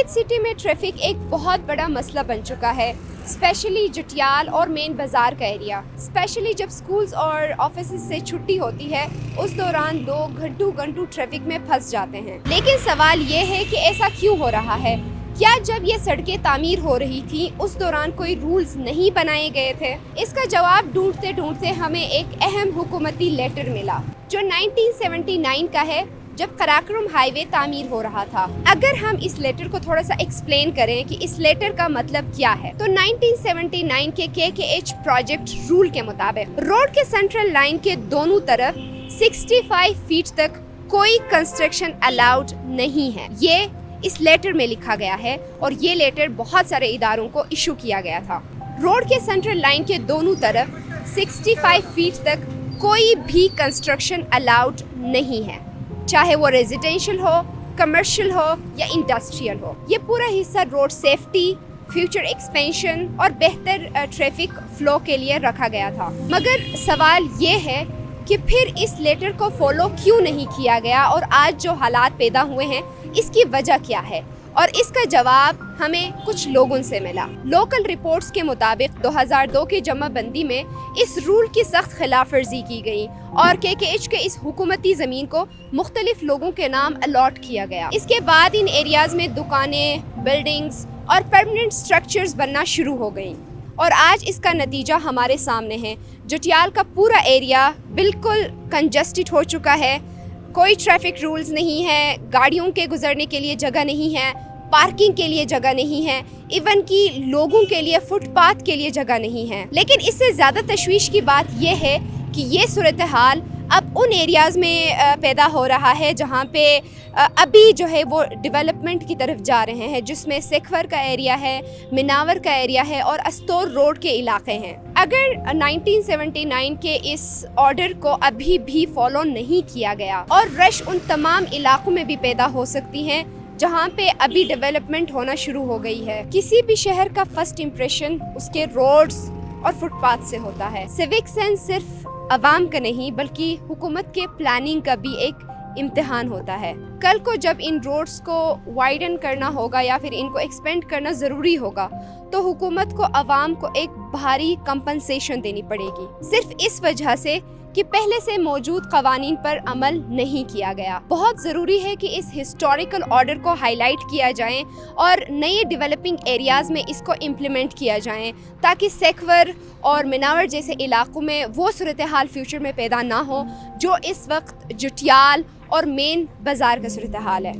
Gilgit city में traffic एक बहुत बड़ा मसला बन चुका है, स्पेशली जटियाल और मेन बाज़ार का एरिया। स्पेशली जब स्कूल्स और ऑफिस से छुट्टी होती है, उस दौरान लोग घंटों ट्रैफिक में फंस जाते हैं। लेकिन सवाल ये है कि ऐसा क्यों हो रहा है? क्या जब ये सड़कें तामीर हो रही थी उस दौरान कोई रूल्स नहीं बनाए गए थे? इसका जवाब ढूंढते ढूंढते हमें एक अहम हुकूमती लेटर मिला जो 1979 का है, जब कराकोरम हाईवे तामीर हो रहा था। अगर हम इस लेटर को थोड़ा सा एक्सप्लेन करें कि इस लेटर का मतलब क्या है, तो 1979 के KKH प्रोजेक्ट रूल के मुताबिक रोड के सेंट्रल लाइन के दोनों तरफ 65 फीट तक कोई कंस्ट्रक्शन अलाउड नहीं है। ये इस लेटर में लिखा गया है और ये लेटर बहुत सारे इदारों को इशू किया गया था। रोड के सेंट्रल लाइन के दोनों तरफ 65 फीट तक कोई भी कंस्ट्रक्शन अलाउड नहीं है, चाहे वो रेजिडेंशियल हो, कमर्शियल हो या इंडस्ट्रियल हो। ये पूरा हिस्सा रोड सेफ्टी, फ्यूचर एक्सपेंशन और बेहतर ट्रैफिक फ्लो के लिए रखा गया था। मगर सवाल ये है कि फिर इस लेटर को फॉलो क्यों नहीं किया गया और आज जो हालात पैदा हुए हैं इसकी वजह क्या है? और इसका जवाब हमें कुछ लोगों से मिला। लोकल रिपोर्ट्स के मुताबिक 2002 की जमाबंदी में इस रूल की सख्त खिलाफ वर्जी की गई और KKH के इस हुकूमती ज़मीन को मुख्तलिफ लोगों के नाम अलॉट किया गया। इसके बाद इन एरियाज़ में दुकानें, बिल्डिंग्स और परमानेंट स्ट्रक्चर्स बनना शुरू हो गई और आज इसका नतीजा हमारे सामने है। जटियाल का पूरा एरिया बिल्कुल कंजस्टेड हो चुका है, कोई ट्रैफिक रूल्स नहीं है, गाड़ियों के गुजरने के लिए जगह नहीं है, पार्किंग के लिए जगह नहीं है, इवन कि लोगों के लिए फुटपाथ के लिए जगह नहीं है। लेकिन इससे ज़्यादा तशवीश की बात यह है कि ये सूरत हाल अब उन एरियाज़ में पैदा हो रहा है जहाँ पे अभी जो है वो डेवलपमेंट की तरफ जा रहे हैं, जिसमें सेखवर का एरिया है, मिनावर का एरिया है और अस्तोर रोड के इलाके हैं। अगर 1979 के इस ऑर्डर को अभी भी फॉलो नहीं किया गया और रश उन तमाम इलाकों में भी पैदा हो सकती हैं जहाँ पे अभी डेवलपमेंट होना शुरू हो गई है। किसी भी शहर का फर्स्ट इम्प्रेशन उसके रोड्स और फुटपाथ से होता है। सिविक सेंस सिर्फ अवाम का नहीं बल्कि हुकूमत के प्लानिंग का भी एक इम्तिहान होता है। कल को जब इन रोड्स को वाइडन करना होगा या फिर इनको एक्सपेंड करना ज़रूरी होगा तो हुकूमत को अवाम को एक भारी कंपनसेशन देनी पड़ेगी, सिर्फ इस वजह से कि पहले से मौजूद कवानीन पर अमल नहीं किया गया। बहुत ज़रूरी है कि इस हिस्टोरिकल ऑर्डर को हाईलाइट किया जाए और नए डेवलपिंग एरियाज़ में इसको इम्प्लीमेंट किया जाए ताकि सेखवर और मिनावर जैसे इलाकों में वो सूरत हाल फ्यूचर में पैदा ना हो जो इस वक्त जटियाल और मेन बाज़ार का सूरत हाल है।